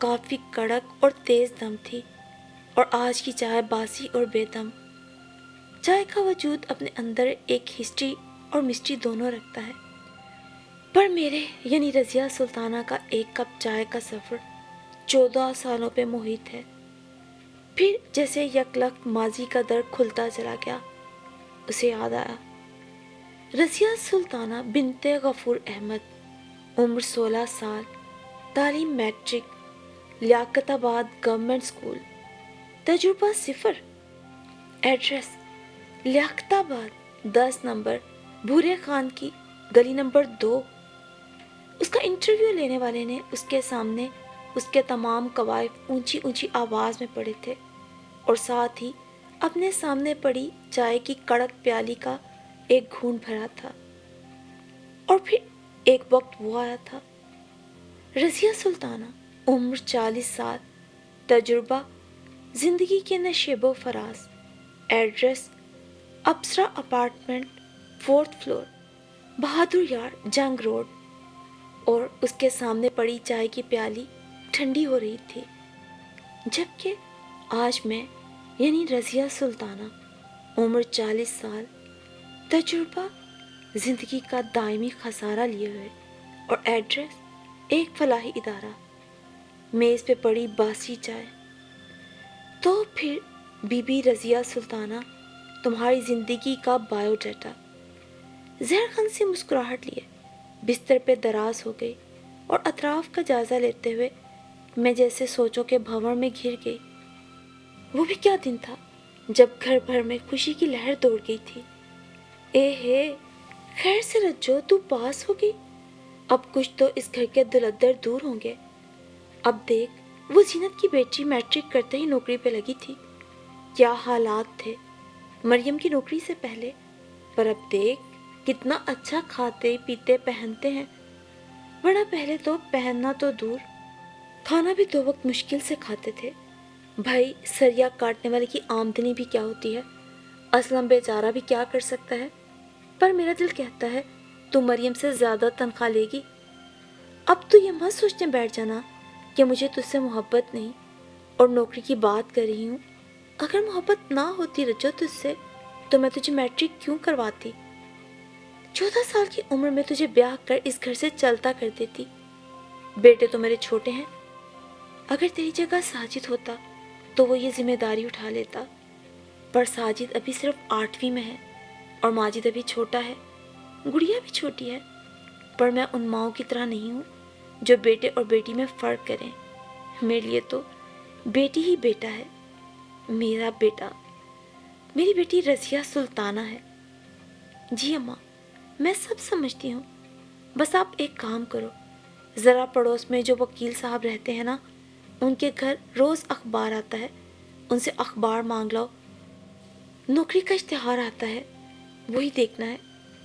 کافی کڑک اور تیز دم تھی، اور آج کی چائے باسی اور بے دم۔ چائے کا وجود اپنے اندر ایک ہسٹری اور مسٹری دونوں رکھتا ہے، پر میرے یعنی رضیہ سلطانہ کا ایک کپ چائے کا سفر 14 سالوں پہ محیط ہے۔ پھر جیسے یکلخت ماضی کا در کھلتا چلا گیا، اسے یاد آیا، رضیہ سلطانہ بنت غفور احمد، عمر 16 سال، تعلیم میٹرک، لیاقت آباد گورنمنٹ اسکول، تجربہ 0، ایڈریس لیاقت آباد 10 نمبر بھورے خان کی گلی نمبر 2۔ اس کا انٹرویو لینے والے نے اس کے سامنے اس کے تمام قوائف اونچی اونچی آواز میں پڑھے تھے، اور ساتھ ہی اپنے سامنے پڑی چائے کی کڑک پیالی کا ایک گھونٹ بھرا تھا۔ اور پھر ایک وقت وہ آیا تھا، رضیہ سلطانہ، عمر 40 سال، تجربہ زندگی کے نشیب و فراز، address Apsara apartment 4th floor, Bahadur Yar Jung road, اور اس کے سامنے پڑی چائے کی پیالی ٹھنڈی ہو رہی تھی، جبکہ آج میں یعنی رضیہ سلطانہ، عمر 40 سال، تجربہ زندگی کا دائمی خسارہ لیے ہوئے، اور ایڈریس ایک فلاحی ادارہ، میز پہ پڑی باسی چائے۔ تو پھر بی بی رضیہ سلطانہ، تمہاری زندگی کا بایو ڈیٹا۔ زہرخند سی مسکراہٹ لیے بستر پہ دراز ہو گئی، اور اطراف کا جائزہ لیتے ہوئے میں جیسے سوچوں کے بھنور میں گھر گئی۔ وہ بھی کیا دن تھا جب گھر بھر میں خوشی کی لہر دوڑ گئی تھی۔ اے ہے، خیر سے رجو، تو پاس ہو گئی، اب کچھ تو اس گھر کے دلدر دور ہوں گے۔ اب دیکھ، وہ زینت کی بیٹی میٹرک کرتے ہی نوکری پہ لگی تھی، کیا حالات تھے مریم کی نوکری سے پہلے، پر اب دیکھ کتنا اچھا کھاتے پیتے پہنتے ہیں، ورنہ پہلے تو پہننا تو دور، کھانا بھی 2 وقت مشکل سے کھاتے تھے۔ بھائی، سریا کاٹنے والے کی آمدنی بھی کیا ہوتی ہے، اسلم بیچارہ بھی کیا کر سکتا ہے، پر میرا دل کہتا ہے تو مریم سے زیادہ تنخواہ لے گی۔ اب تو یہ مت سوچنے بیٹھ جانا کہ مجھے تجھ سے محبت نہیں اور نوکری کی بات کر رہی ہوں۔ اگر محبت نہ ہوتی رجو تجھ سے، تو میں تجھے میٹرک کیوں کرواتی؟ 14 سال کی عمر میں تجھے بیاہ کر اس گھر سے چلتا کر دیتی۔ بیٹے تو میرے چھوٹے ہیں، اگر تیری جگہ ساجد ہوتا تو وہ یہ ذمہ داری اٹھا لیتا، پر ساجد ابھی صرف 8ویں میں ہے، اور ماجد ابھی چھوٹا ہے، گڑیا بھی چھوٹی ہے، پر میں ان ماؤں کی طرح نہیں ہوں جو بیٹے اور بیٹی میں فرق کریں۔ میرے لیے تو بیٹی ہی بیٹا ہے، میرا بیٹا، میری بیٹی رضیہ سلطانہ ہے۔ جی اماں، میں سب سمجھتی ہوں، بس آپ ایک کام کرو، ذرا پڑوس میں جو وکیل صاحب رہتے ہیں نا، ان کے گھر روز اخبار آتا ہے، ان سے اخبار مانگ لاؤ، نوکری کا اشتہار آتا ہے، وہی دیکھنا ہے،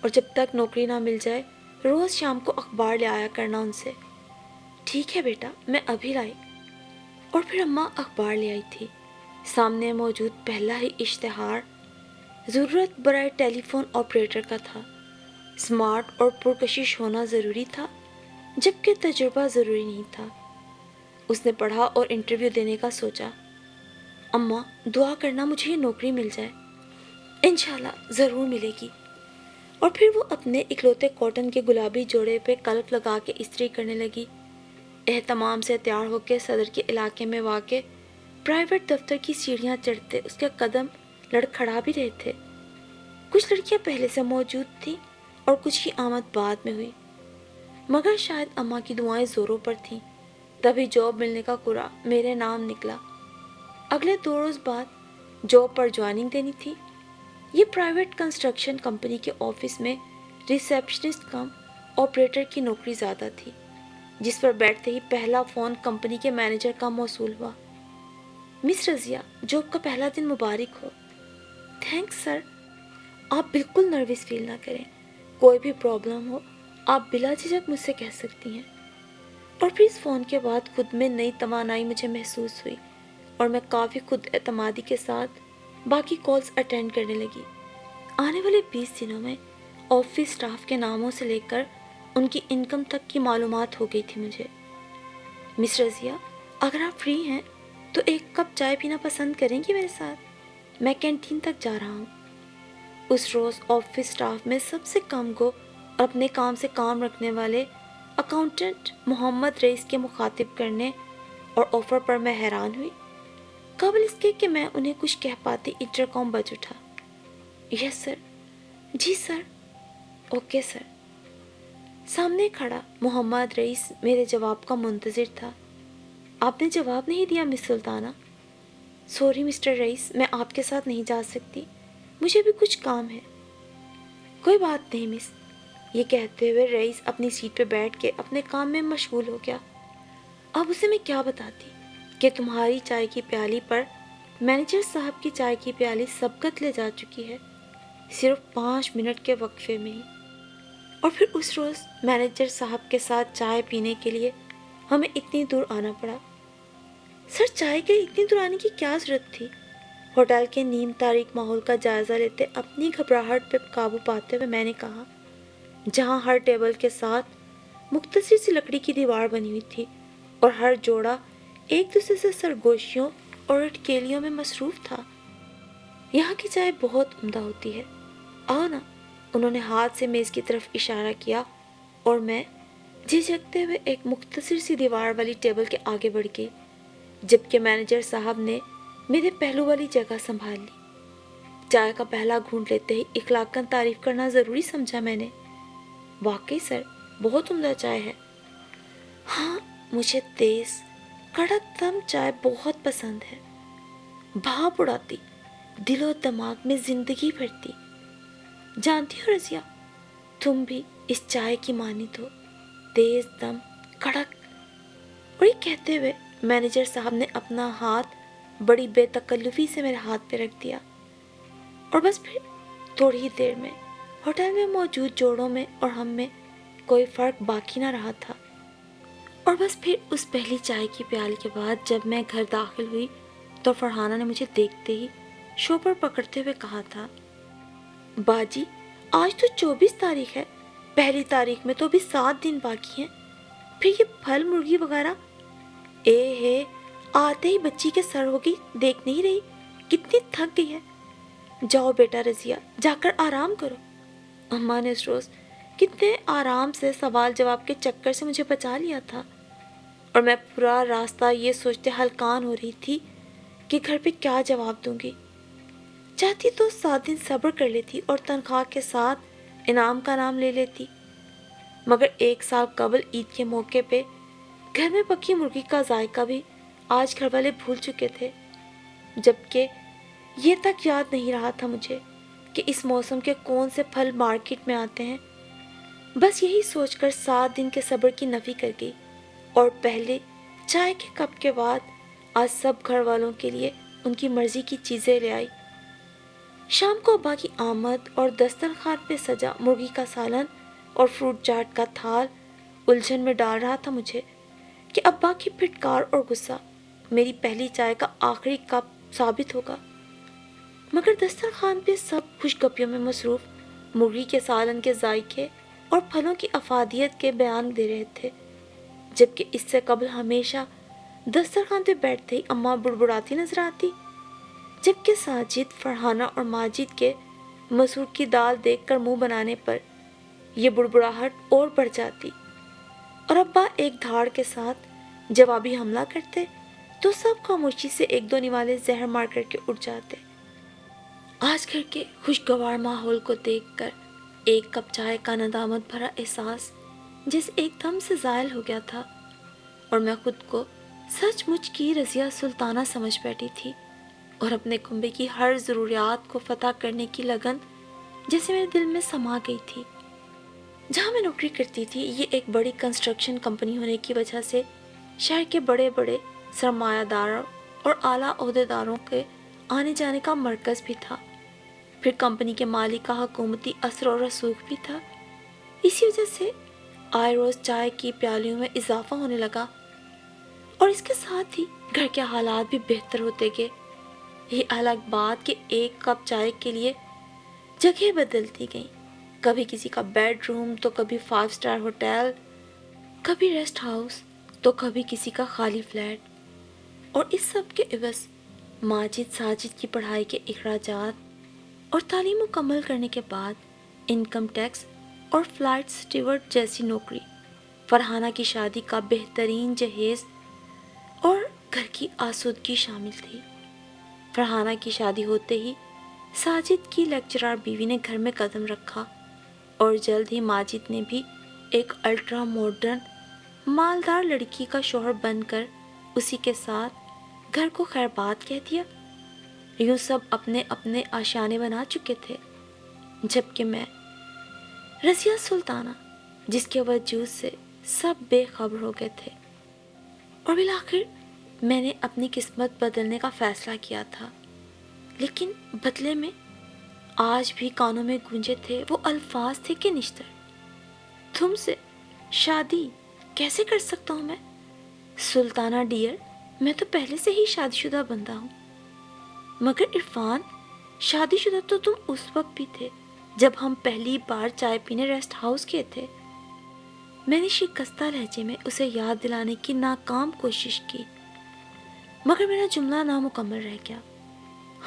اور جب تک نوکری نہ مل جائے روز شام کو اخبار لے آیا کرنا ان سے۔ ٹھیک ہے بیٹا، میں ابھی لائی۔ اور پھر اماں اخبار لے آئی تھی۔ سامنے موجود پہلا ہی اشتہار ضرورت برائے ٹیلی فون آپریٹر کا تھا۔ اسمارٹ اور پرکشش ہونا ضروری تھا، جبکہ تجربہ ضروری نہیں تھا۔ اس نے پڑھا اور انٹرویو دینے کا سوچا۔ اماں، دعا کرنا مجھے یہ نوکری مل جائے، انشاءاللہ ضرور ملے گی۔ اور پھر وہ اپنے اکلوتے کاٹن کے گلابی جوڑے پہ کلف لگا کے استری کرنے لگی، اہتمام سے تیار ہو کے صدر کے علاقے میں واقع پرائیویٹ دفتر کی سیڑھیاں چڑھتے اس کے قدم لڑکھڑا بھی رہے تھے۔ کچھ لڑکیاں پہلے سے موجود تھیں اور کچھ کی آمد بعد میں ہوئی، مگر شاید اماں کی دعائیں زوروں پر تھیں، تبھی جاب ملنے کا قرعہ میرے نام نکلا۔ اگلے 2 روز بعد جاب پر جوائننگ دینی تھی۔ یہ پرائیویٹ کنسٹرکشن کمپنی کے آفس میں ریسیپشنسٹ کم آپریٹر کی نوکری زیادہ تھی، جس پر بیٹھتے ہی پہلا فون کمپنی کے مینیجر کا موصول ہوا۔ مس رضیہ، جاب کا پہلا دن مبارک ہو۔ تھینکس سر۔ آپ بالکل نروس فیل نہ کریں، کوئی بھی پرابلم ہو آپ بلا جھجک مجھ سے کہہ سکتی ہیں۔ اور پھر اس فون کے بعد خود میں نئی توانائی مجھے محسوس ہوئی، اور میں کافی خود اعتمادی کے ساتھ باقی کالز اٹینڈ کرنے لگی۔ آنے والے 20 دنوں میں آفس سٹاف کے ناموں سے لے کر ان کی انکم تک کی معلومات ہو گئی تھی مجھے۔ مس رضیہ، اگر آپ فری ہیں تو ایک کپ چائے پینا پسند کریں گی میرے ساتھ؟ میں کینٹین تک جا رہا ہوں۔ اس روز آفس سٹاف میں سب سے کم گو اور اپنے کام سے کام رکھنے والے اکاؤنٹنٹ محمد رئیس کے مخاطب کرنے اور آفر پر میں حیران ہوئی۔ قبل اس کے کہ میں انہیں کچھ کہہ پاتی انٹر کام بج اٹھا۔ یس سر، جی سر، اوکے سر۔ سامنے کھڑا محمد رئیس میرے جواب کا منتظر تھا۔ آپ نے جواب نہیں دیا مس سلطانہ؟ سوری مسٹر رئیس، میں آپ کے ساتھ نہیں جا سکتی، مجھے بھی کچھ کام ہے۔ کوئی بات نہیں مس، یہ کہتے ہوئے رئیس اپنی سیٹ پہ بیٹھ کے اپنے کام میں مشغول ہو گیا۔ اب اسے میں کیا بتاتی کہ تمہاری چائے کی پیالی پر مینیجر صاحب کی چائے کی پیالی سبقت لے جا چکی ہے، صرف 5 منٹ کے وقفے میں ہی۔ اور پھر اس روز مینیجر صاحب کے ساتھ چائے پینے کے لیے ہمیں اتنی دور آنا پڑا۔ سر، چائے کے لیے اتنی دور آنے کی کیا ضرورت تھی؟ ہوٹل کے نیم تاریک ماحول کا جائزہ لیتے اپنی گھبراہٹ پہ قابو پاتے ہوئے میں نے کہا، جہاں ہر ٹیبل کے ساتھ مختصر سی لکڑی کی دیوار بنی ہوئی تھی اور ہر جوڑا ایک دوسرے سے سرگوشیوں اور اٹکیلیوں میں مصروف تھا۔ یہاں کی چائے بہت عمدہ ہوتی ہے، آؤ نا۔ انہوں نے ہاتھ سے میز کی طرف اشارہ کیا اور میں جھجکتے ہوئے ایک مختصر سی دیوار والی ٹیبل کے آگے بڑھ گئی، جبکہ مینیجر صاحب نے میرے پہلو والی جگہ سنبھال لی۔ چائے کا پہلا گھونٹ لیتے ہی اخلاقاً تعریف کرنا ضروری سمجھا میں نے۔ واقعی سر، بہت عمدہ چائے ہے۔ ہاں، مجھے تیز کڑک دم چائے بہت پسند ہے، بھاپ اڑاتی، دل و دماغ میں زندگی بھرتی۔ جانتی ہو رضیہ، تم بھی اس چائے کی مانند ہو، تیز دم، کڑک۔ اور یہ کہتے ہوئے مینیجر صاحب نے اپنا ہاتھ بڑی بے تکلفی سے میرے ہاتھ پہ رکھ دیا، اور بس پھر تھوڑی ہی دیر میں ہوٹل میں موجود جوڑوں میں اور ہم میں کوئی فرق باقی نہ رہا تھا۔ اور بس پھر اس پہلی چائے کی پیالی کے بعد جب میں گھر داخل ہوئی تو فرحانہ نے مجھے دیکھتے ہی شوپر پکڑتے ہوئے کہا تھا، باجی آج تو 24 تاریخ ہے، پہلی تاریخ میں تو ابھی 7 دن باقی ہیں، پھر یہ پھل مرغی وغیرہ۔ اے ہے، آتے ہی بچی کے سر ہو گئی، دیکھ نہیں رہی کتنی تھک گئی ہے۔ جاؤ بیٹا رضیہ، جا کر آرام کرو۔ اماں نے اس روز کتنے آرام سے سوال جواب کے چکر سے مجھے بچا لیا تھا، اور میں پورا راستہ یہ سوچتے ہلکان ہو رہی تھی کہ گھر پہ کیا جواب دوں گی۔ چاہتی تو 7 دن صبر کر لیتی اور تنخواہ کے ساتھ انعام کا نام لے لیتی، مگر 1 سال قبل عید کے موقع پہ گھر میں پکی مرغی کا ذائقہ بھی آج گھر والے بھول چکے تھے، جبکہ یہ تک یاد نہیں رہا تھا مجھے کہ اس موسم کے کون سے پھل مارکیٹ میں آتے ہیں۔ بس یہی سوچ کر 7 دن کے صبر کی نفی کر گئی، اور پہلے چائے کے کپ کے بعد آج سب گھر والوں کے لیے ان کی مرضی کی چیزیں لے آئی۔ شام کو ابا کی آمد اور دسترخوان پہ سجا مرغی کا سالن اور فروٹ چاٹ کا تھال الجھن میں ڈال رہا تھا مجھے کہ ابا کی پھٹکار اور غصہ میری پہلی چائے کا آخری کپ ثابت ہوگا، مگر دسترخوان پہ سب خوشگپیوں میں مصروف مرغی کے سالن کے ذائقے اور پھلوں کی افادیت کے بیان دے رہے تھے، جبکہ اس سے قبل ہمیشہ دسترخوان پہ بیٹھتے ہی اماں بڑبڑاتی نظر آتی، جبکہ ساجد، فرحانہ اور ماجد کے مسور کی دال دیکھ کر منہ بنانے پر یہ بڑبڑاہٹ اور بڑھ جاتی، اور ابا ایک دھاڑ کے ساتھ جوابی حملہ کرتے تو سب خاموشی سے 1-2 نوالے زہر مار کر کے اٹھ جاتے۔ آج گھر کے خوشگوار ماحول کو دیکھ کر ایک کپ چائے کا ندامت بھرا احساس جیسے ایک دم سے زائل ہو گیا تھا، اور میں خود کو سچ مچ کی رضیہ سلطانہ سمجھ بیٹھی تھی، اور اپنے کنبے کی ہر ضروریات کو فتح کرنے کی لگن جیسے میرے دل میں سما گئی تھی۔ جہاں میں نوکری کرتی تھی یہ ایک بڑی کنسٹرکشن کمپنی ہونے کی وجہ سے شہر کے بڑے بڑے سرمایہ داروں اور اعلیٰ عہدیداروں کے آنے جانے کا مرکز بھی تھا، پھر کمپنی کے مالک کا حکومتی اثر و رسوخ بھی تھا۔ اسی وجہ سے آئے روز چائے کی پیالیوں میں اضافہ ہونے لگا، اور اس کے ساتھ ہی گھر کے حالات بھی بہتر ہوتے گئے۔ یہ الگ بات کہ ایک کپ چائے کے لیے جگہ بدلتی گئیں، کبھی کسی کا بیڈ روم تو کبھی 5 اسٹار ہوٹل، کبھی ریسٹ ہاؤس تو کبھی کسی کا خالی فلیٹ، اور اس سب کے عوض ماجد ساجد کی پڑھائی کے اخراجات اور تعلیم مکمل کرنے کے بعد انکم ٹیکس اور فلائٹ سٹیورڈ جیسی نوکری، فرحانہ کی شادی کا بہترین جہیز اور گھر کی آسودگی شامل تھی۔ فرحانہ کی شادی ہوتے ہی ساجد کی لیکچرار بیوی نے گھر میں قدم رکھا اور جلد ہی ماجد نے بھی ایک الٹرا ماڈرن مالدار لڑکی کا شوہر بن کر اسی کے ساتھ گھر کو خیر بات کہہ دیا۔ یوں سب اپنے اپنے آشیانے بنا چکے تھے، جبکہ میں رضیہ سلطانہ، جس کے وجود سے سب بے خبر ہو گئے تھے، اور بالآخر میں نے اپنی قسمت بدلنے کا فیصلہ کیا تھا، لیکن بدلے میں آج بھی کانوں میں گونجے تھے وہ الفاظ تھے کہ نشتر، تم سے شادی کیسے کر سکتا ہوں میں؟ سلطانہ ڈیئر، میں تو پہلے سے ہی شادی شدہ بندہ ہوں۔ مگر عرفان، شادی شدہ تو تم اس وقت بھی تھے جب ہم پہلی بار چائے پینے ریسٹ ہاؤس گئے تھے۔ میں نے شکستہ لہجے میں اسے یاد دلانے کی ناکام کوشش کی، مگر میرا جملہ نامکمل رہ گیا۔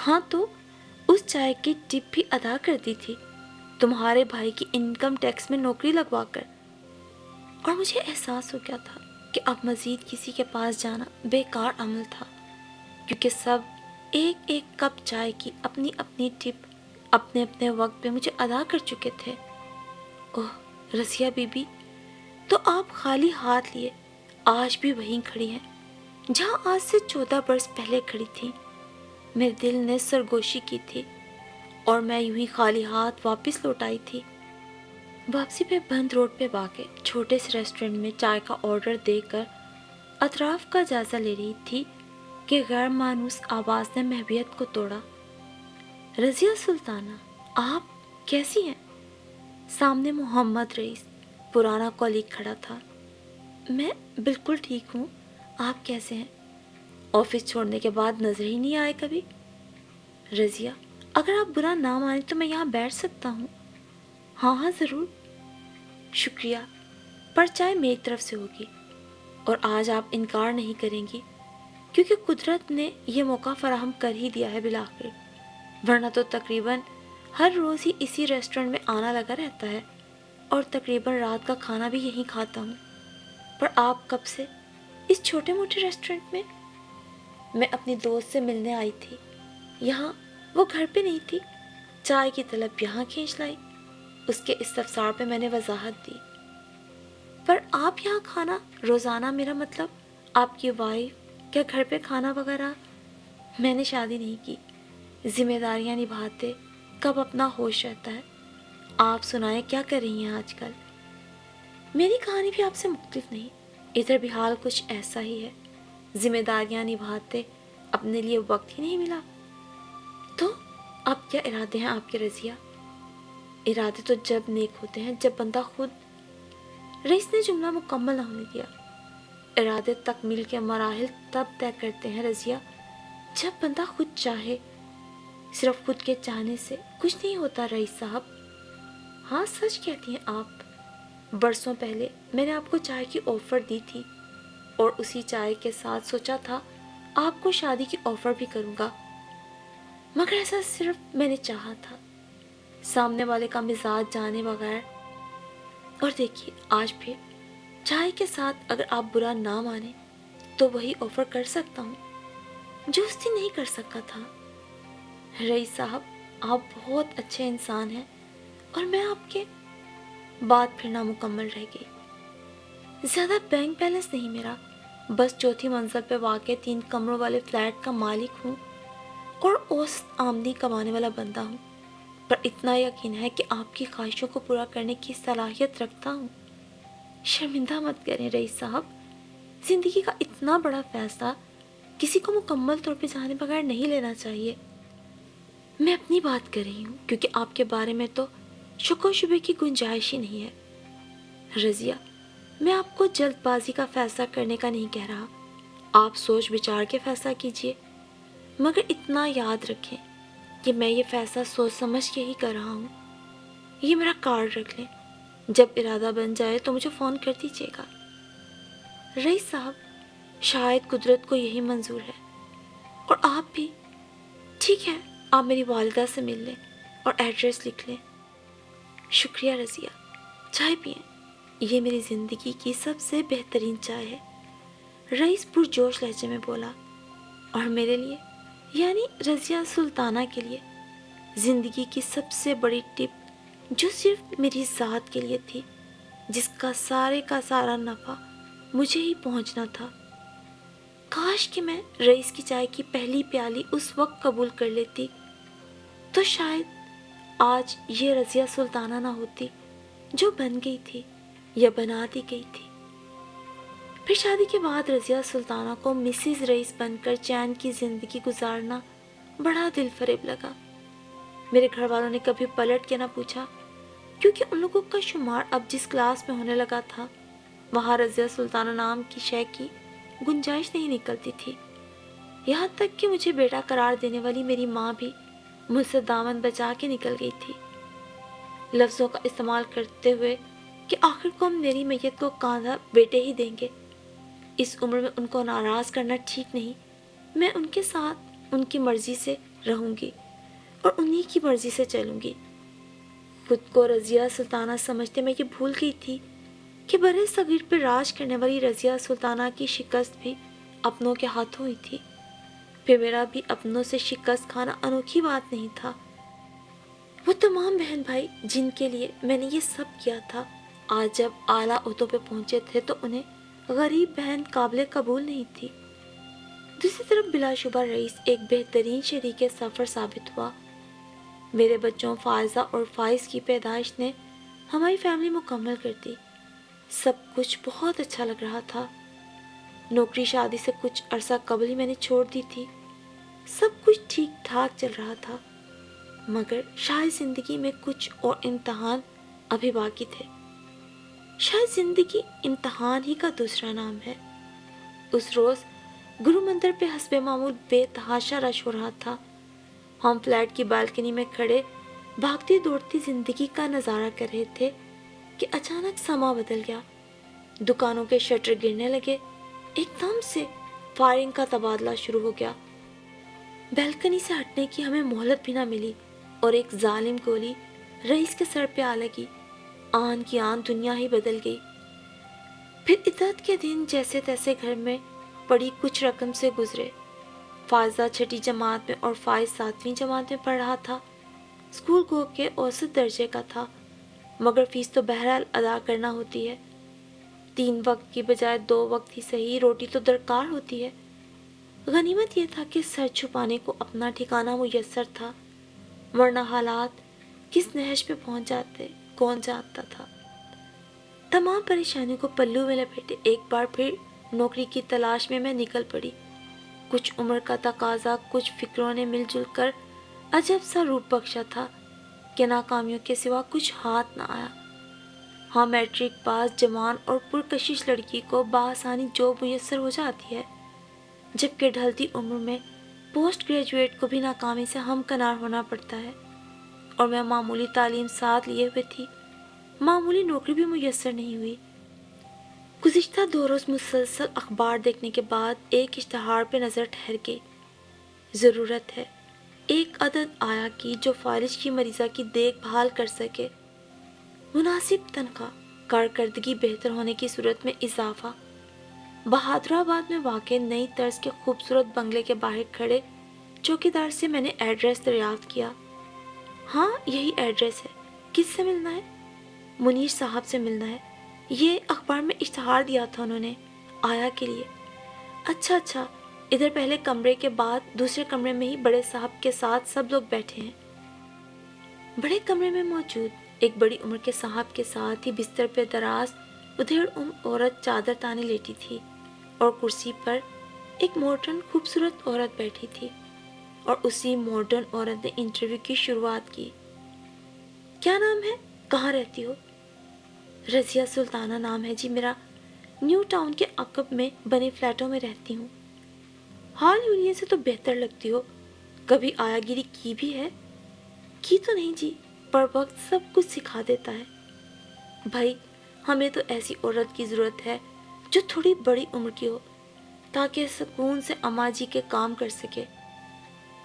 ہاں تو اس چائے کی ٹپ بھی ادا کر دی تھی تمہارے بھائی کی انکم ٹیکس میں نوکری لگوا کر، اور مجھے احساس ہو گیا تھا کہ اب مزید کسی کے پاس جانا بیکار عمل تھا، کیونکہ سب ایک ایک کپ چائے کی اپنی اپنی ٹپ اپنے اپنے وقت پہ مجھے ادا کر چکے تھے۔ اوہ رضیہ بی بی، تو آپ خالی ہاتھ لیے آج بھی وہیں کھڑی ہیں جہاں آج سے 14 برس پہلے کھڑی تھیں۔ میرے دل نے سرگوشی کی تھی اور میں یوں ہی خالی ہاتھ واپس لوٹ آئی تھی۔ واپسی پہ بند روڈ پہ واقع چھوٹے سے ریسٹورنٹ میں چائے کا آرڈر دے کر اطراف کا جائزہ لے رہی تھی کہ غیر مانوس آواز نے محبیت کو توڑا۔ رضیہ سلطانہ، آپ کیسی ہیں؟ سامنے محمد رئیس، پرانا کولیگ کھڑا تھا۔ میں بالکل ٹھیک ہوں، آپ کیسے ہیں؟ آفس چھوڑنے کے بعد نظر ہی نہیں آئے کبھی۔ رضیہ، اگر آپ برا نہ مانیں تو میں یہاں بیٹھ سکتا ہوں۔ ہاں ہاں ضرور، شکریہ، پر چائے میری طرف سے ہوگی، اور آج آپ انکار نہیں کریں گی کیونکہ قدرت نے یہ موقع فراہم کر ہی دیا ہے بالآخر، ورنہ تو تقریباً ہر روز ہی اسی ریسٹورنٹ میں آنا لگا رہتا ہے اور تقریباً رات کا کھانا بھی یہیں کھاتا ہوں۔ پر آپ کب سے اس چھوٹے موٹے ریسٹورنٹ میں؟ میں اپنی دوست سے ملنے آئی تھی یہاں، وہ گھر پہ نہیں تھی، چائے کی طلب یہاں کھینچ لائی۔ اس کے استفسار پہ میں نے وضاحت دی۔ پر آپ یہاں کھانا روزانہ، میرا مطلب آپ کی وائف کیا گھر پہ کھانا وغیرہ؟ میں نے شادی نہیں کی، ذمہ داریاں نبھاتے کب اپنا ہوش رہتا ہے۔ آپ سنائیں کیا کر رہی ہیں آج کل؟ میری کہانی بھی آپ سے مختلف نہیں، ادھر بھی حال کچھ ایسا ہی ہے، ذمہ داریاں نبھاتے اپنے لیے وقت ہی نہیں ملا۔ تو اب کیا ارادے ہیں آپ کے رضیہ؟ ارادے تو جب نیک ہوتے ہیں جب بندہ خود… رئیس نے جملہ مکمل نہ ہونے دیا۔ ارادے تکمیل کے مراحل تب طے کرتے ہیں رضیہ جب بندہ خود چاہے، صرف خود کے چاہنے سے کچھ نہیں ہوتا رئیس صاحب۔ ہاں سچ کہتی ہیں آپ، برسوں پہلے میں نے آپ کو چائے کی آفر دی تھی اور اسی چائے کے ساتھ سوچا تھا آپ کو شادی کی آفر بھی کروں گا، مگر ایسا صرف میں نے چاہا تھا، سامنے والے کا مزاج جانے بغیر۔ اور دیکھیے آج بھی چائے کے ساتھ اگر آپ برا نہ مانیں تو وہی آفر کر سکتا ہوں جو اس دن نہیں کر سکا تھا۔ رئیس صاحب، آپ بہت اچھے انسان ہیں اور میں آپ کے… بات پھر نامکمل رہ گئی۔ زیادہ بینک بیلنس نہیں میرا، بس چوتھی منزل پہ واقع 3 کمروں والے فلیٹ کا مالک ہوں اور اوسط آمدنی کمانے والا بندہ ہوں، پر اتنا یقین ہے کہ آپ کی خواہشوں کو پورا کرنے کی صلاحیت رکھتا ہوں۔ شرمندہ مت کریں رئیس صاحب، زندگی کا اتنا بڑا فیصلہ کسی کو مکمل طور پہ جانے بغیر نہیں لینا چاہیے۔ میں اپنی بات کر رہی ہوں کیونکہ آپ کے بارے میں تو شک و شبے کی گنجائش ہی نہیں ہے۔ رضیہ، میں آپ کو جلد بازی کا فیصلہ کرنے کا نہیں کہہ رہا، آپ سوچ بچار کے فیصلہ کیجئے، مگر اتنا یاد رکھیں کہ میں یہ فیصلہ سوچ سمجھ کے ہی کر رہا ہوں۔ یہ میرا کارڈ رکھ لیں، جب ارادہ بن جائے تو مجھے فون کر دیجیے گا۔ رئیس صاحب، شاید قدرت کو یہی منظور ہے اور آپ بھی۔ ٹھیک ہے، آپ میری والدہ سے مل لیں اور ایڈریس لکھ لیں۔ شکریہ رضیہ، چائے پئیں، یہ میری زندگی کی سب سے بہترین چائے ہے، رئیس پرجوش لہجے میں بولا۔ اور میرے لیے، یعنی رضیہ سلطانہ کے لیے، زندگی کی سب سے بڑی ٹپ جو صرف میری ذات کے لیے تھی، جس کا سارا نفع مجھے ہی پہنچنا تھا۔ کاش کہ میں رئیس کی چائے کی پہلی پیالی اس وقت قبول کر لیتی تو شاید آج یہ رضیہ سلطانہ نہ ہوتی جو بن گئی تھی یا بنا دی گئی تھی۔ پھر شادی کے بعد رضیہ سلطانہ کو مسز رئیس بن کر چین کی زندگی گزارنا بڑا دل فریب لگا۔ میرے گھر والوں نے کبھی پلٹ کے نہ پوچھا، کیونکہ ان لوگوں کا شمار اب جس کلاس میں ہونے لگا تھا وہاں رضیہ سلطانہ نام کی شے کی گنجائش نہیں نکلتی تھی۔ یہاں تک کہ مجھے بیٹا قرار دینے والی میری ماں بھی مجھ سے دامن بچا کے نکل گئی تھی، لفظوں کا استعمال کرتے ہوئے کہ آخر کو ہم میری میت کو کاندھا بیٹے ہی دیں گے، اس عمر میں ان کو ناراض کرنا ٹھیک نہیں، میں ان کے ساتھ ان کی مرضی سے رہوں گی اور انہی کی مرضی سے چلوں گی۔ خود کو رضیہ سلطانہ سمجھتے میں یہ بھول گئی تھی کہ برے صغیر پر راج کرنے والی رضیہ سلطانہ کی شکست بھی اپنوں کے ہاتھوں ہی تھی۔ پھر میرا بھی اپنوں سے شکست کھانا انوکھی بات نہیں تھا۔ وہ تمام بہن بھائی جن کے لیے میں نے یہ سب کیا تھا، آج جب اعلیٰ عہدوں پہ پہنچے تھے تو انہیں غریب بہن قابل قبول نہیں تھی۔ دوسری طرف بلا شبہ رئیس ایک بہترین شریک سفر ثابت ہوا۔ میرے بچوں فائزہ اور فائز کی پیدائش نے ہماری فیملی مکمل کر دی۔ سب کچھ بہت اچھا لگ رہا تھا۔ نوکری شادی سے کچھ عرصہ قبل ہی میں نے چھوڑ دی تھی۔ سب کچھ ٹھیک ٹھاک چل رہا تھا، مگر شاید زندگی میں کچھ اور امتحان ابھی باقی تھے۔ شاید زندگی امتحان ہی کا دوسرا نام ہے۔ اس روز گرو مندر پہ حسب معمول بے تحاشا رش ہو رہا تھا۔ ہم فلیٹ کی بالکنی میں کھڑے بھاگتی دوڑتی زندگی کا نظارہ کر رہے تھے کہ اچانک سما بدل گیا۔ دکانوں کے شٹر گرنے لگے، ایک دم سے فائرنگ کا تبادلہ شروع ہو گیا۔ بالکنی سے ہٹنے کی ہمیں مہلت بھی نہ ملی اور ایک ظالم گولی رئیس کے سر پہ آ لگی۔ آن کی آن دنیا ہی بدل گئی۔ پھر عدت کے دن جیسے تیسے گھر میں پڑی کچھ رقم سے گزرے۔ فائزہ 6ٹھی جماعت میں اور فائز 7ویں جماعت میں پڑھ رہا تھا۔ اسکول گو کے اوسط درجے کا تھا، مگر فیس تو بہرحال ادا کرنا ہوتی ہے۔ 3 وقت کی بجائے 2 وقت ہی صحیح روٹی تو درکار ہوتی ہے۔ غنیمت یہ تھا کہ سر چھپانے کو اپنا ٹھکانہ میسر تھا، ورنہ حالات کس نہج پہ پہنچ جاتے کون جانتا تھا۔ تمام پریشانیوں کو پلو میں لپیٹے ایک بار پھر نوکری کی تلاش میں نکل پڑی۔ کچھ عمر کا تقاضا، کچھ فکروں نے مل جل کر عجب سا روپ بخشا تھا کہ ناکامیوں کے سوا کچھ ہاتھ نہ آیا۔ ہاں، میٹرک پاس جوان اور پرکشش لڑکی کو بآسانی جاب میسر ہو جاتی ہے، جبکہ ڈھلتی عمر میں پوسٹ گریجویٹ کو بھی ناکامی سے ہمکنار ہونا پڑتا ہے، اور میں معمولی تعلیم ساتھ لیے ہوئے تھی، معمولی نوکری بھی میسر نہیں ہوئی۔ گزشتہ 2 روز مسلسل اخبار دیکھنے کے بعد ایک اشتہار پہ نظر ٹھہر گئی۔ ضرورت ہے ایک عدد آیا کی جو فالج کی مریضہ کی دیکھ بھال کر سکے، مناسب تنخواہ، کارکردگی بہتر ہونے کی صورت میں اضافہ۔ بہادرآباد میں واقع نئی طرز کے خوبصورت بنگلے کے باہر کھڑے چوکیدار سے میں نے ایڈریس دریافت کیا۔ ہاں، یہی ایڈریس ہے۔ کس سے ملنا ہے؟ منیر صاحب سے ملنا ہے، یہ اخبار میں اشتہار دیا تھا انہوں نے، آیا کے لیے۔ اچھا، ادھر پہلے کمرے کے بعد دوسرے کمرے میں ہی بڑے صاحب کے ساتھ سب لوگ بیٹھے ہیں۔ بڑے کمرے میں موجود ایک بڑی عمر کے صاحب کے ساتھ ہی بستر پہ دراز ادھیڑ عورت چادر تانے لیٹی تھی، اور کرسی پر ایک ماڈرن خوبصورت عورت بیٹھی تھی، اور اسی ماڈرن عورت نے انٹرویو کی شروعات کی۔ کیا نام ہے؟ کہاں رہتی ہو؟ رضیہ سلطانہ نام ہے جی میرا، نیو ٹاؤن کے عقب میں بنے فلیٹوں میں رہتی ہوں۔ حال یونین سے تو بہتر لگتی ہو، کبھی آیا گیری کی بھی ہے؟ کی تو نہیں جی، پر وقت سب کچھ سکھا دیتا ہے۔ بھائی، ہمیں تو ایسی عورت کی ضرورت ہے جو تھوڑی بڑی عمر کی ہو، تاکہ سکون سے اماں جی کے کام کر سکے۔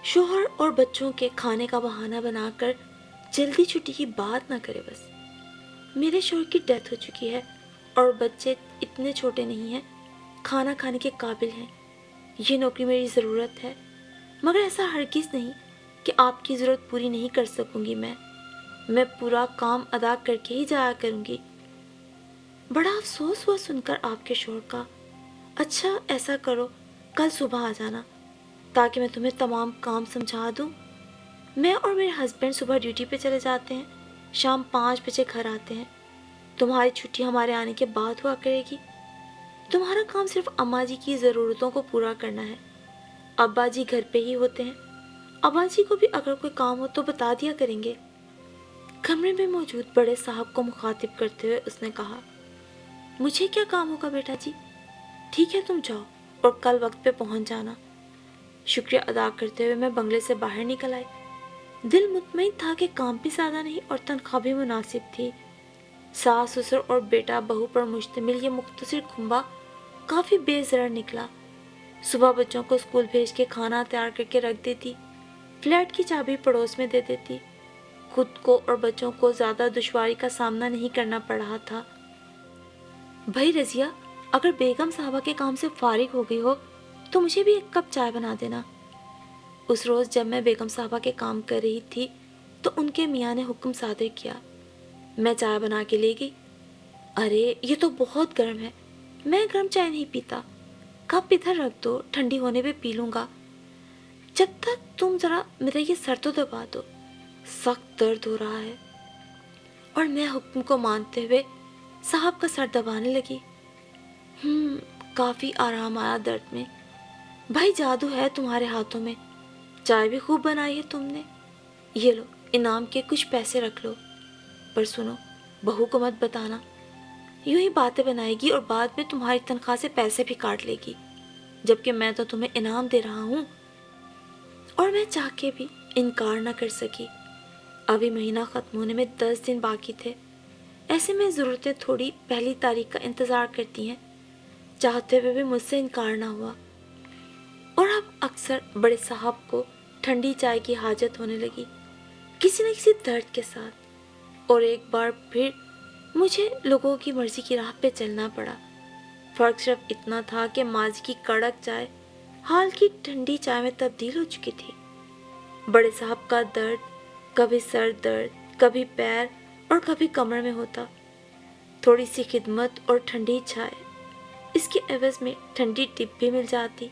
شوہر اور بچوں کے کھانے کا بہانہ بنا کر جلدی چھٹی کی بات نہ کرے بس۔ میرے شوہر کی ڈیتھ ہو چکی ہے اور بچے اتنے چھوٹے نہیں ہیں، کھانا کھانے کے قابل ہیں۔ یہ نوکری میری ضرورت ہے، مگر ایسا ہرگز نہیں کہ آپ کی ضرورت پوری نہیں کر سکوں گی۔ میں پورا کام ادا کر کے ہی جایا کروں گی۔ بڑا افسوس ہوا سن کر آپ کے شوہر کا۔ اچھا ایسا کرو، کل صبح آ جانا تاکہ میں تمہیں تمام کام سمجھا دوں۔ میں اور میرے ہسبینڈ صبح ڈیوٹی پہ چلے جاتے ہیں، شام 5 بجے گھر آتے ہیں۔ تمہاری چھٹی ہمارے آنے کے بعد ہوا کرے گی۔ تمہارا کام صرف اماں جی کی ضرورتوں کو پورا کرنا ہے۔ ابا جی گھر پہ ہی ہوتے ہیں، ابا جی کو بھی اگر کوئی کام ہو تو بتا دیا کریں گے۔ کمرے میں موجود بڑے صاحب کو مخاطب کرتے ہوئے اس نے کہا، مجھے کیا کام ہوگا بیٹا جی؟ ٹھیک ہے تم جاؤ اور کل وقت پہ پہنچ جانا۔ شکریہ ادا کرتے ہوئے میں بنگلے سے باہر نکل آئی۔ دل مطمئن تھا کہ کام بھی زیادہ نہیں اور تنخواہ بھی مناسب تھی۔ ساس سسر اور بیٹا بہو پر مشتمل یہ مختصر کنبہ کافی بے ضرر نکلا۔ صبح بچوں کو اسکول بھیج کے کھانا تیار کر کے رکھ دیتی، فلیٹ کی چابی پڑوس میں دے دیتی۔ خود کو اور بچوں کو زیادہ دشواری کا سامنا نہیں کرنا پڑ رہا تھا۔ بھائی رضیہ، اگر بیگم صاحبہ کے کام سے فارغ ہو گئی ہو تو مجھے بھی ایک کپ چائے بنا دینا۔ اس روز جب میں بیگم صاحبہ کے کام کر رہی تھی تو ان کے میاں نے حکم صادر کیا۔ میں چائے بنا کے لے گئی۔ ارے یہ تو بہت گرم ہے، میں گرم چائے نہیں پیتا، کپ ادھر رکھ دو، ٹھنڈی ہونے پہ پی لوں گا۔ جب تک تم ذرا میرا یہ سر تو دبا دو، سخت درد ہو رہا ہے۔ اور میں حکم کو مانتے ہوئے صاحب کا سر دبانے لگی۔ کافی آرام آیا درد میں۔ بھائی جادو ہے تمہارے ہاتھوں میں، چائے بھی خوب بنائی ہے تم نے۔ یہ لو انعام کے کچھ پیسے رکھ لو، پر سنو بہو کو مت بتانا، یوں ہی باتیں بنائے گی اور بعد میں تمہاری تنخواہ سے پیسے بھی کاٹ لے گی، جبکہ میں تو تمہیں انعام دے رہا ہوں۔ اور میں چاہ کے بھی انکار نہ کر سکی۔ ابھی مہینہ ختم ہونے میں 10 دن باقی تھے، ایسے میں ضرورتیں تھوڑی پہلی تاریخ کا انتظار کرتی ہیں، چاہتے ہوئے بھی مجھ سے انکار نہ ہوا۔ اور اب اکثر بڑے صاحب کو ٹھنڈی چائے کی حاجت ہونے لگی، کسی نہ کسی درد کے ساتھ، اور ایک بار پھر مجھے لوگوں کی مرضی کی راہ پہ چلنا پڑا۔ فرق صرف اتنا تھا کہ ماضی کی کڑک چائے حال کی ٹھنڈی چائے میں تبدیل ہو چکی تھی۔ بڑے صاحب کا درد کبھی سر درد، کبھی پیر اور کبھی کمر میں ہوتا۔ تھوڑی سی خدمت اور ٹھنڈی چائے، اس کے عوض میں ٹھنڈی ٹپ بھی مل جاتی،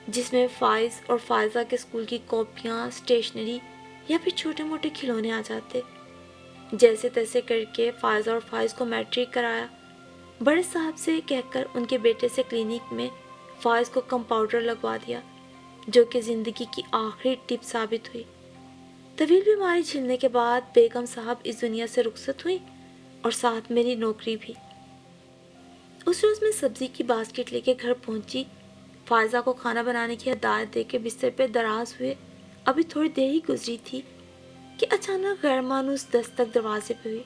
جس میں فائز اور فائزہ کے اسکول کی کاپیاں، اسٹیشنری یا پھر چھوٹے موٹے کھلونے آ جاتے۔ جیسے تیسے کر کے فائزہ اور فائز کو میٹرک کرایا، بڑے صاحب سے کہہ کر ان کے بیٹے سے کلینک میں فائز کو کمپاؤڈر لگوا دیا، جو کہ زندگی کی آخری ٹپ ثابت ہوئی۔ طویل بیماری جھیلنے کے بعد بیگم صاحب اس دنیا سے رخصت ہوئی اور ساتھ میری نوکری بھی۔ اس روز میں سبزی کی باسکٹ لے کے گھر پہنچی، فائزہ کو کھانا بنانے کی ہدایت دے کے بستر پہ دراز ہوئے ابھی تھوڑی دیر ہی گزری تھی کہ اچانک غیر مانوس دستک دروازے پہ ہوئی۔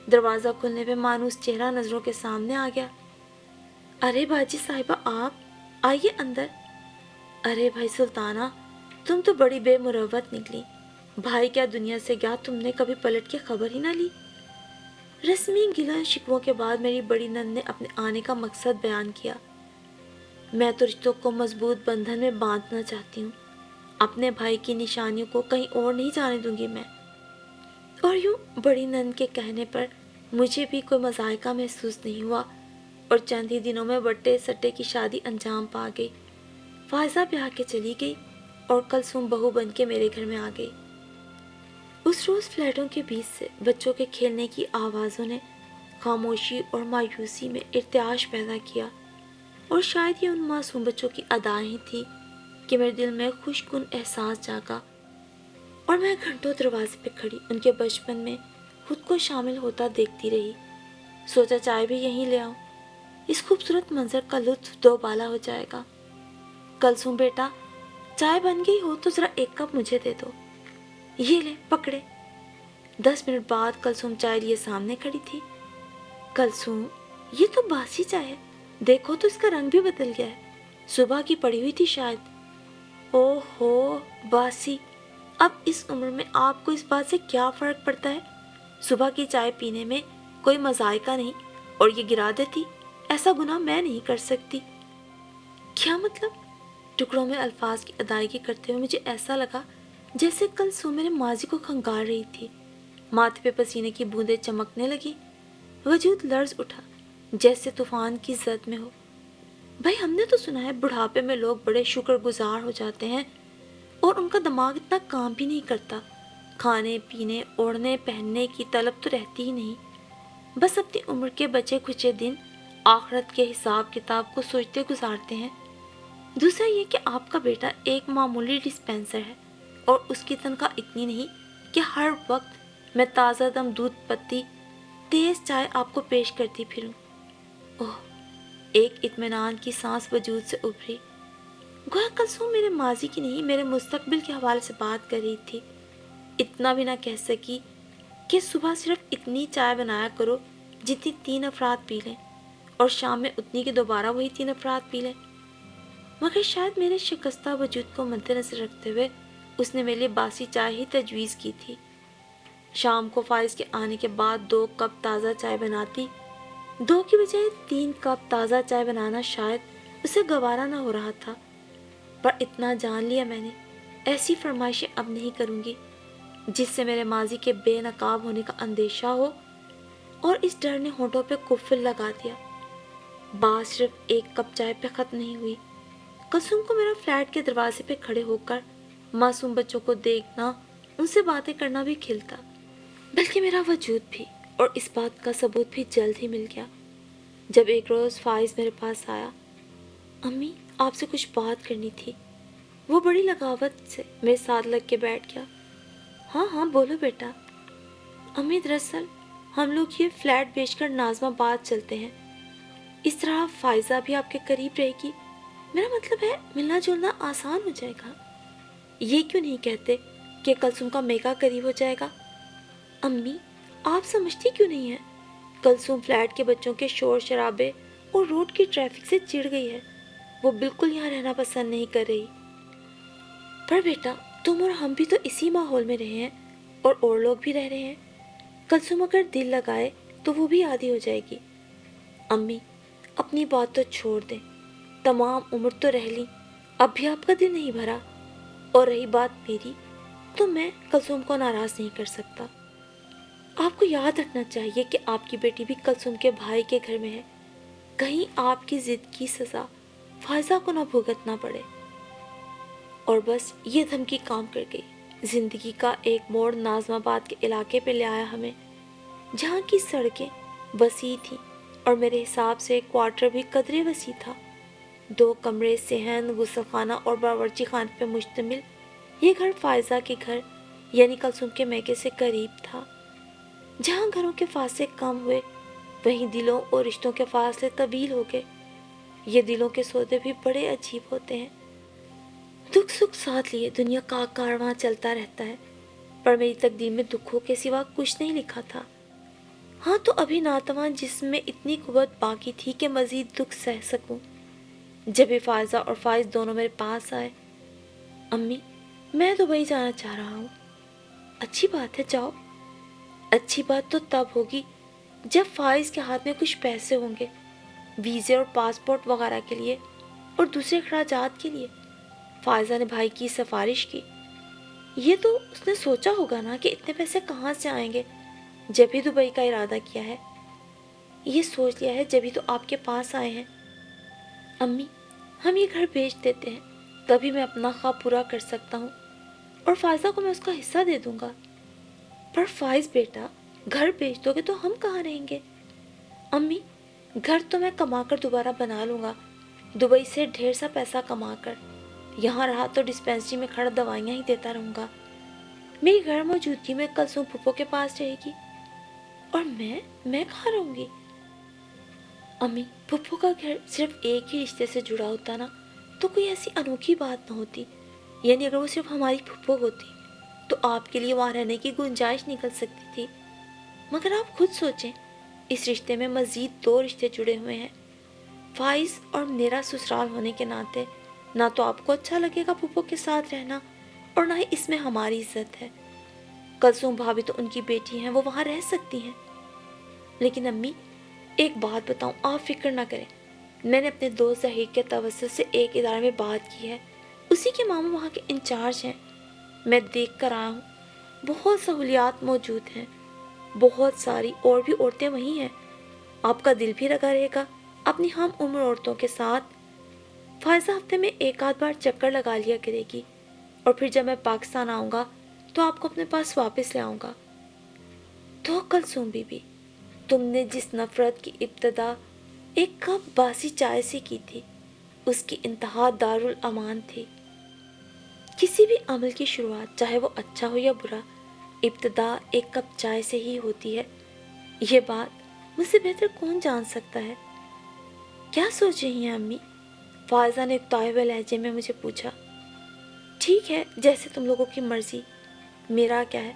دروازہ کھلنے پہ مانوس چہرہ نظروں کے سامنے آ گیا۔ ارے باجی صاحبہ، آپ آئیے اندر۔ ارے بھائی سلطانہ، تم تو بڑی بے مروت نکلی، بھائی کیا دنیا سے گیا، تم نے کبھی پلٹ کے خبر ہی نہ لی۔ رسمی گلہ شکووں کے بعد میری بڑی نند نے اپنے آنے کا مقصد بیان کیا۔ میں تو رشتوں کو مضبوط بندھن میں باندھنا چاہتی ہوں، اپنے بھائی کی نشانیوں کو کہیں اور نہیں جانے دوں گی میں۔ اور یوں بڑی نند کے کہنے پر مجھے بھی کوئی مضائقہ محسوس نہیں ہوا اور چند ہی دنوں میں بٹے سٹے کی شادی انجام پا گئی۔ فائزہ بھی آ کے چلی گئی اور کلثوم بہو بن کے میرے گھر میں آ گئی۔ اس روز فلیٹوں کے بیچ سے بچوں کے کھیلنے کی آوازوں نے خاموشی اور مایوسی میں ارتعاش پیدا کیا، اور شاید یہ ان معصوم بچوں کی ادائیں تھیں کہ میرے دل میں خوش کن احساس جاگا، اور میں گھنٹوں دروازے پہ کھڑی ان کے بچپن میں خود کو شامل ہوتا دیکھتی رہی۔ سوچا چائے بھی یہیں لے آؤں، اس خوبصورت منظر کا لطف دوبالا ہو جائے گا۔ کلثوم بیٹا، چائے بن گئی ہو تو ذرا ایک کپ مجھے دے دو۔ یہ لے پکڑے۔ 10 منٹ بعد کلثوم چائے لیے سامنے کھڑی تھی۔ کلثوم، یہ تو باسی چائے ہے، دیکھو تو اس کا رنگ بھی بدل گیا ہے، صبح کی پڑی ہوئی تھی شاید۔ او ہو باسی، اب اس عمر میں آپ کو اس بات سے کیا فرق پڑتا ہے؟ صبح کی چائے پینے میں کوئی مذائقہ نہیں اور یہ گرا دیتی، ایسا گناہ میں نہیں کر سکتی۔ کیا مطلب؟ ٹکڑوں میں الفاظ کی ادائیگی کرتے ہوئے مجھے ایسا لگا جیسے کل سو میرے ماضی کو کھنگال رہی تھی۔ ماتھے پہ پسینے کی بوندیں چمکنے لگی، وجود لرز اٹھا جیسے طوفان کی زد میں ہو۔ بھائی ہم نے تو سنا ہے بڑھاپے میں لوگ بڑے شکر گزار ہو جاتے ہیں اور ان کا دماغ اتنا کام بھی نہیں کرتا، کھانے پینے اوڑھنے پہننے کی طلب تو رہتی ہی نہیں، بس اپنی عمر کے بچے کھچے دن آخرت کے حساب کتاب کو سوچتے گزارتے ہیں۔ دوسرا یہ کہ آپ کا بیٹا ایک معمولی ڈسپینسر ہے اور اس کی تنخواہ اتنی نہیں کہ ہر وقت میں تازہ دم دودھ پتی تیز چائے آپ کو پیش کرتی پھروں۔ اوہ، ایک اطمینان کی سانس وجود سے ابھری، گویا کلثوم میرے ماضی کی نہیں میرے مستقبل کے حوالے سے بات کر رہی تھی۔ اتنا بھی نہ کہہ سکی کہ صبح صرف اتنی چائے بنایا کرو جتنی 3 افراد پی لیں اور شام میں اتنی کہ دوبارہ وہی 3 افراد پی لیں، مگر شاید میرے شکستہ وجود کو مد نظر رکھتے ہوئے اس نے میرے لیے باسی چائے ہی تجویز کی تھی۔ شام کو فائز کے آنے کے بعد 2 کپ تازہ چائے بناتی، 2 کی بجائے 3 کپ تازہ چائے بنانا شاید اسے گوارا نہ ہو رہا تھا، پر اتنا جان لیا میں نے ایسی فرمائشیں اب نہیں کروں گی جس سے میرے ماضی کے بے نقاب ہونے کا اندیشہ ہو، اور اس ڈر نے ہونٹوں پہ قفل لگا دیا۔ بات صرف 1 کپ چائے پہ ختم نہیں ہوئی۔ کلثوم کو میرا فلیٹ کے دروازے پہ کھڑے ہو کر معصوم بچوں کو دیکھنا، ان سے باتیں کرنا بھی کھلتا، بلکہ میرا وجود بھی، اور اس بات کا ثبوت بھی جلد ہی مل گیا جب ایک روز فائز میرے پاس آیا۔ امی آپ سے کچھ بات کرنی تھی۔ وہ بڑی لگاوت سے میرے ساتھ لگ کے بیٹھ گیا۔ ہاں ہاں بولو بیٹا۔ امی دراصل ہم لوگ یہ فلیٹ بیچ کر ناظم آباد چلتے ہیں، اس طرح فائزہ بھی آپ کے قریب رہے گی، میرا مطلب ہے ملنا جلنا آسان ہو جائے گا۔ یہ کیوں نہیں کہتے کہ کلثوم کا میکا قریب ہو جائے گا؟ امی آپ سمجھتی کیوں نہیں ہیں؟ کلثوم فلیٹ کے بچوں کے شور شرابے اور روڈ کی ٹریفک سے چڑ گئی ہے، وہ بالکل یہاں رہنا پسند نہیں کر رہی۔ پر بیٹا تم اور ہم بھی تو اسی ماحول میں رہے ہیں اور لوگ بھی رہ رہے ہیں، کلثوم اگر دل لگائے تو وہ بھی عادی ہو جائے گی۔ امی اپنی بات تو چھوڑ دیں، تمام عمر تو رہ لی، اب بھی آپ کا دل نہیں بھرا، اور رہی بات میری تو میں کلثوم کو ناراض نہیں کر سکتا۔ آپ کو یاد رکھنا چاہیے کہ آپ کی بیٹی بھی کلثوم کے بھائی کے گھر میں ہے، کہیں آپ کی ضد کی سزا فائزہ کو نہ بھگتنا پڑے۔ اور بس یہ دھمکی کام کر گئی۔ زندگی کا ایک موڑ ناظم آباد کے علاقے پہ لے آیا ہمیں، جہاں کی سڑکیں وسیع تھیں اور میرے حساب سے کوارٹر بھی قدرے وسیع تھا۔ 2 کمرے، صحن، غسل خانہ اور باورچی خانے پہ مشتمل یہ گھر فائزہ کے گھر یعنی کلثوم کے میکے سے قریب تھا۔ جہاں گھروں کے فاصلے کم ہوئے وہیں دلوں اور رشتوں کے فاصلے طویل ہو گئے۔ یہ دلوں کے سودے بھی بڑے عجیب ہوتے ہیں۔ دکھ سکھ ساتھ لیے دنیا کا کارواں چلتا رہتا ہے، پر میری تقدیر میں دکھوں کے سوا کچھ نہیں لکھا تھا۔ ہاں تو ابھی ناتواں جسم میں اتنی قوت باقی تھی کہ مزید دکھ سہ سکوں۔ جب یہ فائزہ اور فائز دونوں میرے پاس آئے، امی میں دبئی جانا چاہ رہا ہوں۔ اچھی بات ہے جاؤ۔ اچھی بات تو تب ہوگی جب فائز کے ہاتھ میں کچھ پیسے ہوں گے، ویزے اور پاسپورٹ وغیرہ کے لیے اور دوسرے اخراجات کے لیے۔ فائزہ نے بھائی کی سفارش کی۔ یہ تو اس نے سوچا ہوگا نا کہ اتنے پیسے کہاں سے آئیں گے جب ہی دبئی کا ارادہ کیا ہے۔ یہ سوچ لیا ہے جبھی تو آپ کے پاس آئے ہیں۔ امی ہم یہ گھر بیچ دیتے ہیں، تبھی میں اپنا خواب پورا کر سکتا ہوں اور فائزہ کو میں اس کا حصہ دے دوں گا۔ پر فائز بیٹا گھر بیچ دو گے تو ہم کہاں رہیں گے؟ امی گھر تو میں کما کر دوبارہ بنا لوں گا، دبئی سے ڈھیر سا پیسہ کما کر۔ یہاں رہا تو ڈسپینسری میں کھڑا دوائیاں ہی دیتا رہوں گا۔ میری غیر موجودگی میں کلثوم پھپھو کے پاس رہے گی، اور میں کہاں رہوں گی؟ امی پھپھو کا گھر صرف ایک ہی رشتے سے جڑا ہوتا نا تو کوئی ایسی انوکھی بات نہ ہوتی، یعنی اگر وہ صرف ہماری پھپھو ہوتی تو آپ کے لیے وہاں رہنے کی گنجائش نکل سکتی تھی۔ مگر آپ خود سوچیں، اس رشتے میں مزید 2 رشتے جڑے ہوئے ہیں۔ فائز اور میرا سسرال ہونے کے ناطے نہ تو آپ کو اچھا لگے گا پھپھو کے ساتھ رہنا اور نہ ہی اس میں ہماری عزت ہے۔ کلثوم بھابھی تو ان کی بیٹی ہیں، وہ وہاں رہ سکتی ہیں۔ لیکن امی ایک بات بتاؤں، آپ فکر نہ کریں، میں نے اپنے دوست ظہیر کے توسط سے ایک ادارے میں بات کی ہے، اسی کے ماموں وہاں کے انچارج ہیں، میں دیکھ کر آیا ہوں، بہت سہولیات موجود ہیں، بہت ساری اور بھی عورتیں وہیں ہیں، آپ کا دل بھی لگا رہے گا اپنی ہم عمر عورتوں کے ساتھ۔ فائزہ ہفتے میں ایک آدھ بار چکر لگا لیا کرے گی، اور پھر جب میں پاکستان آؤں گا تو آپ کو اپنے پاس واپس لے آؤں گا۔ تو کلثوم بی بی، تم نے جس نفرت کی ابتدا ایک کپ باسی چائے سے کی تھی، اس کی انتہا دارالامان تھی۔ کسی بھی عمل کی شروعات، چاہے وہ اچھا ہو یا برا، ابتدا ایک کپ چائے سے ہی ہوتی ہے۔ یہ بات مجھ سے بہتر کون جان سکتا ہے؟ کیا سوچ رہی ہیں امی؟ فائزہ نے اکتائے ہوئے لہجے میں مجھے پوچھا۔ ٹھیک ہے، جیسے تم لوگوں کی مرضی، میرا کیا ہے،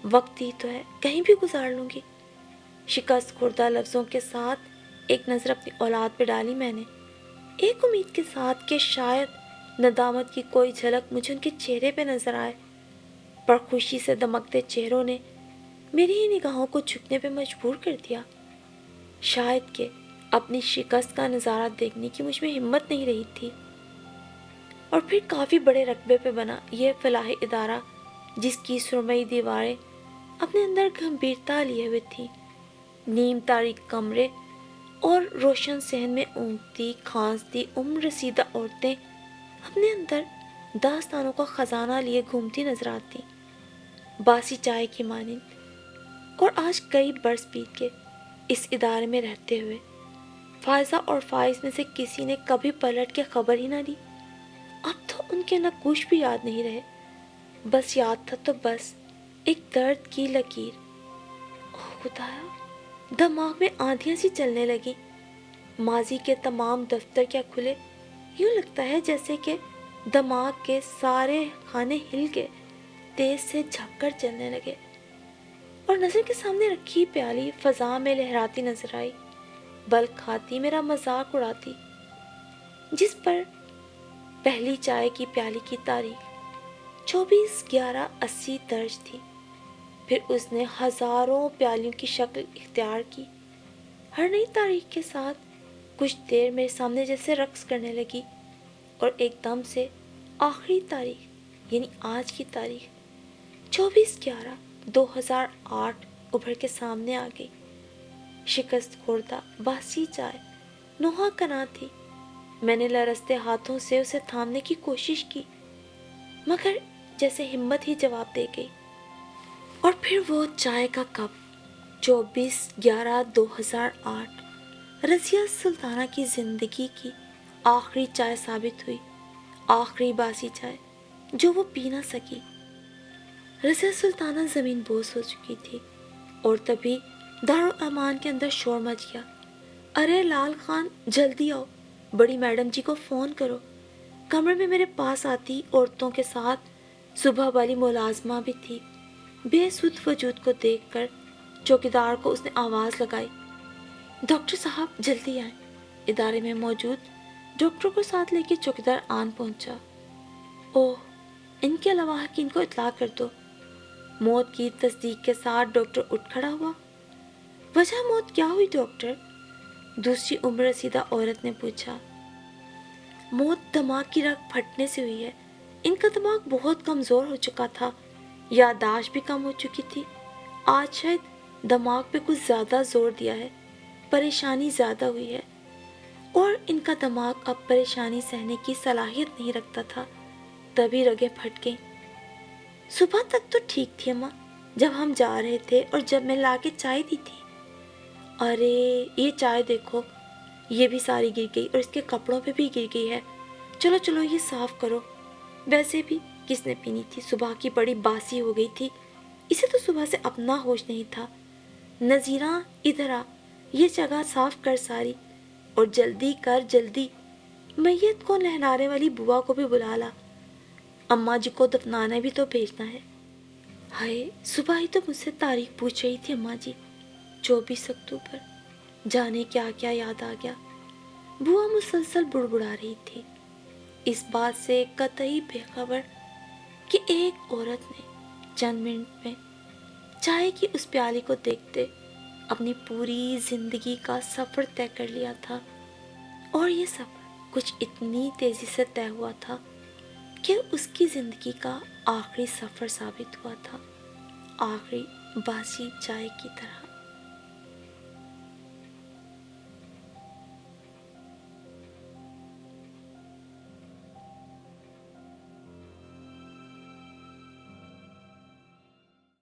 وقت ہی تو ہے، کہیں بھی گزار لوں گی۔ شکست خوردہ لفظوں کے ساتھ ایک نظر اپنی اولاد پہ ڈالی میں نے، ایک امید کے ساتھ کہ شاید ندامت کی کوئی جھلک مجھے ان کے چہرے پہ نظر آئے، پر خوشی سے دمکتے چہروں نے میری ہی نگاہوں کو جھکنے پہ مجبور کر دیا۔ شاید کہ اپنی شکست کا نظارہ دیکھنے کی مجھ میں ہمت نہیں رہی تھی۔ اور پھر کافی بڑے رقبے پہ بنا یہ فلاحی ادارہ، جس کی سرمئی دیواریں اپنے اندر گمبھیرتا لیے ہوئے تھیں، نیم تاریک کمرے اور روشن صحن میں اونگتی کھانستی عمر رسیدہ عورتیں اپنے اندر داستانوں کا خزانہ لیے گھومتی نظر آتی، باسی چائے کی مانند۔ اور آج کئی برس بیت کے اس ادارے میں رہتے ہوئے فائزہ اور فائز میں سے کسی نے کبھی پلٹ کے خبر ہی نہ لی۔ اب تو ان کے نقوش بھی یاد نہیں رہے، بس یاد تھا تو بس ایک درد کی لکیر۔ اوہ خدایا، دماغ میں آندھیاں سی چلنے لگی، ماضی کے تمام دفتر کیا کھلے، یوں لگتا ہے جیسے کہ دماغ کے سارے خانے ہل کے تیز سے جھک کر چلنے لگے، اور نظر کے سامنے رکھی پیالی فضا میں لہراتی نظر آئی، بل کھاتی میرا مذاق اڑاتی، جس پر پہلی چائے کی پیالی کی تاریخ 24/11/80 درج تھی۔ پھر اس نے ہزاروں پیالیوں کی شکل اختیار کی، ہر نئی تاریخ کے ساتھ کچھ دیر میرے سامنے جیسے رقص کرنے لگی، اور ایک دم سے آخری تاریخ یعنی آج کی تاریخ 24/11/2008 ابھر کے سامنے آ گئی۔ شکست خوردہ باسی چائے نوحہ کنا تھی، میں نے لرزتے ہاتھوں سے اسے تھامنے کی کوشش کی، مگر جیسے ہمت ہی جواب دے گئی، اور پھر وہ چائے کا کپ 24/11/2008 رضیہ سلطانہ کی زندگی کی آخری چائے ثابت ہوئی، آخری باسی چائے جو وہ پی نہ سکی۔ رضیہ سلطانہ زمین بوس ہو چکی تھی، اور تبھی دارالامان کے اندر شور مچ گیا۔ ارے لال خان، جلدی آؤ، بڑی میڈم جی کو فون کرو۔ کمرے میں میرے پاس آتی عورتوں کے ساتھ صبح والی ملازمہ بھی تھی۔ بے سدھ وجود کو دیکھ کر چوکیدار کو اس نے آواز لگائی، ڈاکٹر صاحب جلدی آئیں۔ ادارے میں موجود ڈاکٹر کو ساتھ لے کے چوکیدار آن پہنچا۔ اوہ، ان کے علاوہ حکیم کو اطلاع کر دو۔ موت کی تصدیق کے ساتھ ڈاکٹر اٹھ کھڑا ہوا۔ وجہ موت کیا ہوئی ڈاکٹر؟ دوسری عمر رسیدہ عورت نے پوچھا۔ موت دماغ کی رگ پھٹنے سے ہوئی ہے، ان کا دماغ بہت کمزور ہو چکا تھا، یادداشت بھی کم ہو چکی تھی، آج شاید دماغ پہ کچھ زیادہ زور دیا ہے، پریشانی زیادہ ہوئی ہے، اور ان کا دماغ اب پریشانی سہنے کی صلاحیت نہیں رکھتا تھا، تبھی رگیں پھٹ گئیں۔ صبح تک تو ٹھیک تھی اماں، جب ہم جا رہے تھے اور جب میں لا کے چائے دی تھی۔ ارے یہ چائے دیکھو، یہ بھی ساری گر گئی اور اس کے کپڑوں پہ بھی گر گئی ہے، چلو چلو یہ صاف کرو۔ ویسے بھی کس نے پینی تھی، صبح کی بڑی باسی ہو گئی تھی، اسے تو صبح سے اپنا ہوش نہیں تھا۔ نذیرہ ادھر آ، یہ جگہ صاف کر ساری، اور جلدی کر جلدی، میت کو نہلانے والی بوا کو بھی بلا لا، اماں جی کو دفنانا بھی تو بھیجنا ہے۔ ہائے، صبح ہی تو مجھ سے تاریخ پوچھ رہی تھی اماں جی، 24 اکتوبر، جانے کیا کیا یاد آ گیا۔ بوا مسلسل بڑبڑا رہی تھی۔ اس بات سے قطعی بے خبر کہ ایک عورت نے چند منٹ میں چائے کی اس پیالی کو دیکھتے اپنی پوری زندگی کا سفر طے کر لیا تھا، اور یہ سفر کچھ اتنی تیزی سے طے ہوا تھا کہ اس کی زندگی کا آخری سفر ثابت ہوا تھا، آخری باسی چائے کی طرح۔